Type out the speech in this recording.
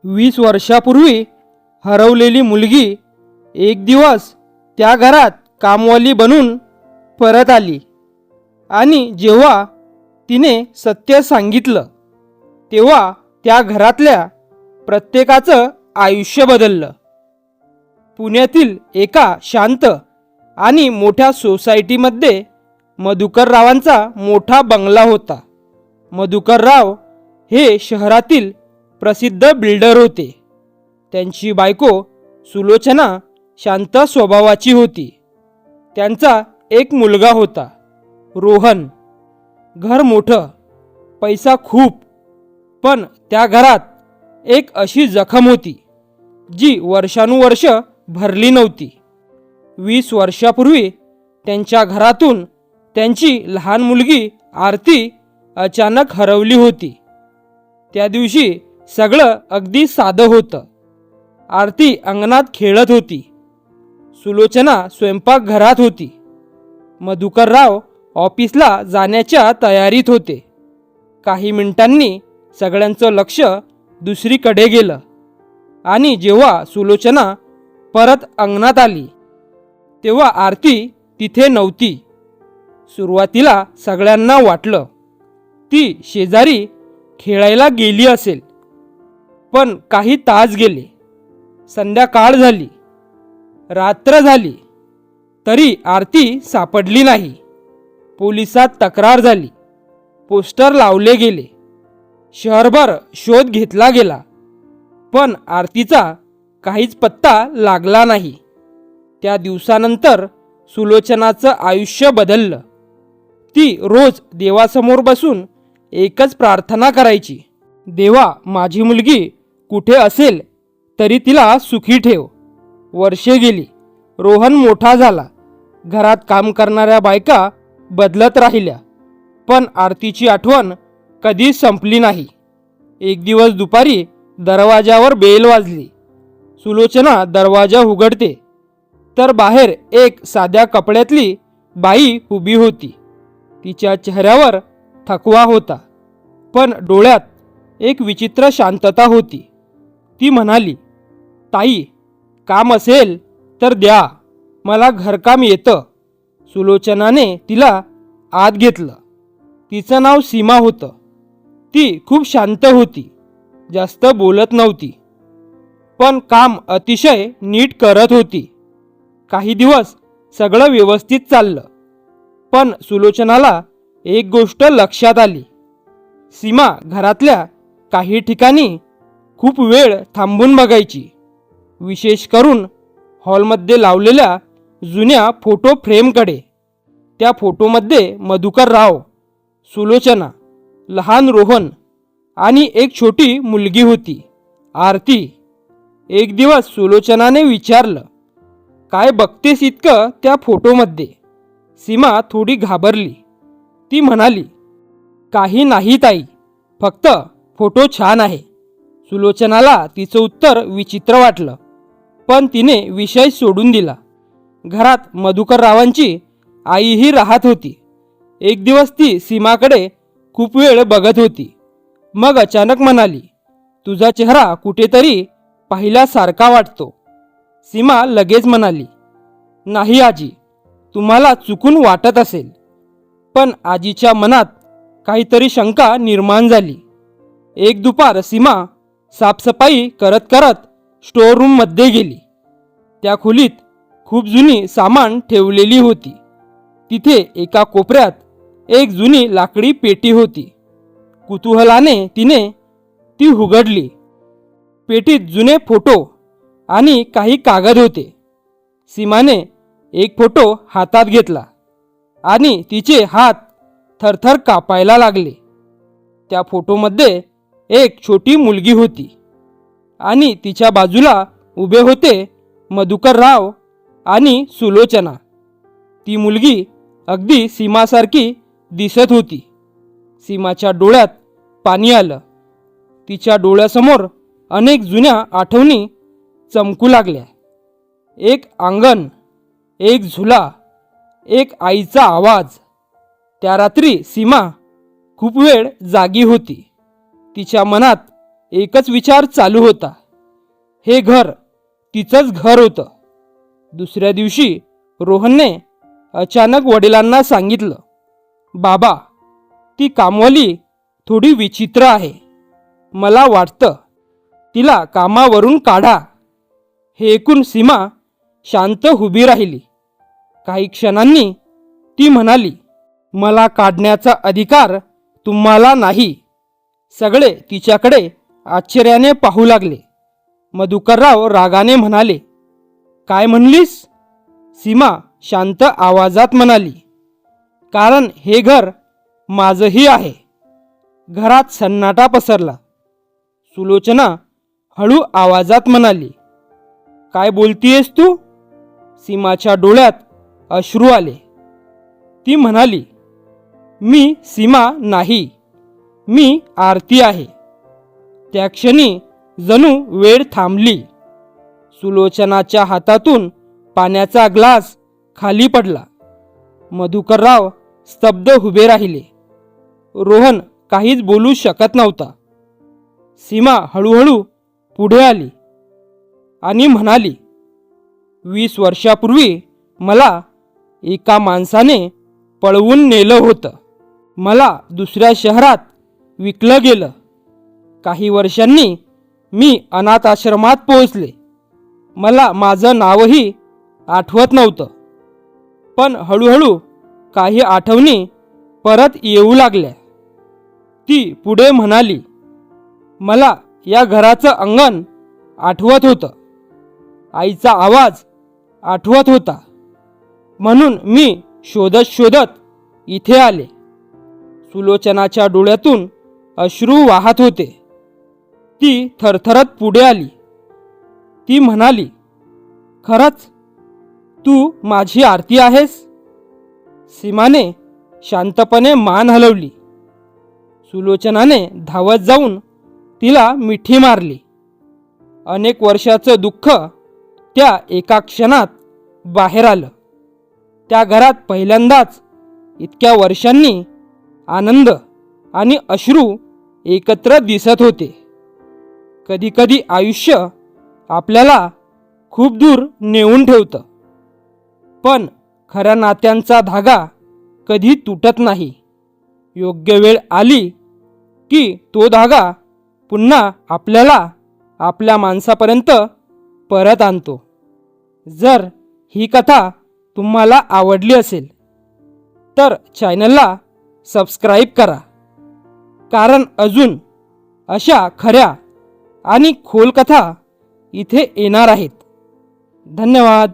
20 वर्षापूर्वी हरवलेली मुलगी एक दिवस त्या घरात कामवाली बनून परत आली आणि जेव्हा तिने सत्य सांगितलं तेव्हा त्या घरातल्या प्रत्येकाचं आयुष्य बदललं. पुण्यातील एका शांत आणि मोठ्या सोसायटीमध्ये मधुकररावांचा मोठा बंगला होता. मधुकरराव हे शहरातील प्रसिद्ध बिल्डर होते. त्यांची बायको सुलोचना शांत स्वभावाची होती. त्यांचा एक मुलगा होता, रोहन. घर मोठं, पैसा खूप, पण त्या घरात एक अशी जखम होती जी वर्षानुवर्ष भरली नव्हती. 20 वर्षापूर्वी त्यांच्या घरातून त्यांची लहान मुलगी आरती अचानक हरवली होती. त्या दिवशी सगळं अगदी साधं होतं. आरती अंगणात खेळत होती. सुलोचना स्वयंपाकघरात होती. मधुकरराव ऑफिसला जाण्याच्या तयारीत होते. काही मिनिटांनी सगळ्यांचं लक्ष दुसरीकडे गेलं आणि जेव्हा सुलोचना परत अंगणात आली तेव्हा आरती तिथे नव्हती. सुरुवातीला सगळ्यांना वाटलं ती शेजारी खेळायला गेली असेल, पण काही तास गेले. संध्याकाळ झाली, रात्र झाली, तरी आरती सापडली नाही. पोलिसात तक्रार झाली, पोस्टर लावले गेले, शहरभर शोध घेतला गेला, पण आरतीचा काहीच पत्ता लागला नाही. त्या दिवसानंतर सुलोचनाचं आयुष्य बदललं. ती रोज देवासमोर बसून एकच प्रार्थना करायची, देवा, माझी मुलगी कुठे असेल तरी तिला सुखी ठेव. वर्षे गेली. रोहन मोठा झाला. घरात काम करणाऱ्या बायका बदलत राहिल्या, पण आरतीची आठवण कधी संपली नाही. एक दिवस दुपारी दरवाजावर बेल वाजली. सुलोचना दरवाजा उघडते तर बाहेर एक साध्या कपड्यातली बाई उभी होती. तिच्या चेहऱ्यावर थकवा होता, पण डोळ्यात एक विचित्र शांतता होती. ती म्हणाली, ताई, काम असेल तर द्या, मला घरकाम येतं. सुलोचनाने तिला आत घेतलं. तिचं नाव सीमा होतं. ती खूप शांत होती, जास्त बोलत नव्हती, पण काम अतिशय नीट करत होती. काही दिवस सगळं व्यवस्थित चाललं, पण सुलोचनाला एक गोष्ट लक्षात आली. सीमा घरातल्या काही ठिकाणी खूप वेळ थांबून बघायची, विशेष करून हॉलमध्ये लावलेल्या जुन्या फोटो फ्रेमकडे. त्या फोटोमध्ये मधुकरराव, सुलोचना, लहान रोहन आणि एक छोटी मुलगी होती, आरती. एक दिवस सुलोचनाने विचारलं, काय बघतेस इतकं त्या फोटोमध्ये? सीमा थोडी घाबरली. ती म्हणाली, काही नाही ताई, फक्त फोटो छान आहे. सुलोचनाला तिचं उत्तर विचित्र वाटलं, पण तिने विषय सोडून दिला. घरात मधुकररावांची आईही राहत होती. एक दिवस ती सीमाकडे खूप वेळ बघत होती. मग अचानक म्हणाली, तुझा चेहरा कुठेतरी पाहिल्यासारखा वाटतो. सीमा लगेच म्हणाली, नाही आजी, तुम्हाला चुकून वाटत असेल. पण आजीच्या मनात काहीतरी शंका निर्माण झाली. एक दुपार सीमा साफसफाई करत करत स्टोअर रूममध्ये गेली. त्या खोलीत खूप जुनी सामान ठेवलेली होती. तिथे एका कोपऱ्यात एक जुनी लाकडी पेटी होती. कुतूहलाने तिने ती उघडली. पेटीत जुने फोटो आणि काही कागद होते. सीमाने एक फोटो हातात घेतला आणि तिचे हात थरथर कापायला लागले. त्या फोटोमध्ये एक छोटी मुलगी होती आणि तिच्या बाजूला उभे होते मधुकरराव आणि सुलोचना. ती मुलगी अगदी सीमासारखी दिसत होती. सीमाच्या डोळ्यात पाणी आलं. तिच्या डोळ्यासमोर अनेक जुन्या आठवणी चमकू लागल्या. एक अंगण, एक झुला, एक आईचा आवाज. त्या रात्री सीमा खूप वेळ जागी होती. तिच्या मनात एकच विचार चालू होता. हे घर तिचंच घर होतं. दुसऱ्या दिवशी रोहनने अचानक वडिलांना सांगितलं, बाबा, ती कामवाली थोडी विचित्र आहे. मला वाटतं तिला कामावरून काढा. हे ऐकून सीमा शांत उभी राहिली. काही क्षणांनी ती म्हणाली, मला काढण्याचा अधिकार तुम्हाला नाही. सगळे तिच्याकडे आश्चर्याने पाहू लागले. मधुकरराव रागाने म्हणाले, काय म्हणलीस? सीमा शांत आवाजात म्हणाली, कारण हे घर माझंही आहे. घरात सन्नाटा पसरला. सुलोचना हळू आवाजात म्हणाली, काय बोलतीयस तू? सीमाच्या डोळ्यात अश्रू आले. ती म्हणाली, मी सीमा नाही, मी आरती आहे. त्या क्षणी जणू वेळ थांबली. सुलोचनाच्या हातातून पाण्याचा ग्लास खाली पडला. मधुकरराव स्तब्ध उभे राहिले. रोहन काहीच बोलू शकत नव्हता. सीमा हळूहळू पुढे आली आणि म्हणाली, 20 वर्षापूर्वी मला एका माणसाने पळवून नेलं होतं. मला दुसऱ्या शहरात विकलं गेलं. काही वर्षांनी मी अनाथ आश्रमात पोहोचले. मला माझं नावही आठवत नव्हतं. पण हळूहळू काही आठवणी परत येऊ लागल्या. ती पुढे म्हणाली, मला या घराचं अंगण आठवत होतं. आईचा आवाज आठवत होता. म्हणून मी शोधत शोधत इथे आले. सुलोचनाच्या डोळ्यातून अश्रू वाहत होते. ती थरथरत पुढे आली. ती म्हणाली, खरंच तू माझी आरती आहेस? सीमाने शांतपणे मान हलवली. सुलोचनाने धावत जाऊन तिला मिठी मारली. अनेक वर्षाचं दुःख त्या एका क्षणात बाहेर आलं. त्या घरात पहिल्यांदाच इतक्या वर्षांनी आनंद आणि अश्रू एकत्र दिसत होते. कधीकधी आयुष्य आपल्याला खूप दूर नेऊन ठेवतं, पण खऱ्या नात्यांचा धागा कधी तुटत नाही. योग्य वेळ आली की तो धागा पुन्हा आपल्याला आपल्या माणसापर्यंत परत आणतो. जर ही कथा तुम्हाला आवडली असेल तर चॅनलला सबस्क्राईब करा, कारण अजून अशा खऱ्या आणि खोल कथा इथे येणार आहेत. धन्यवाद.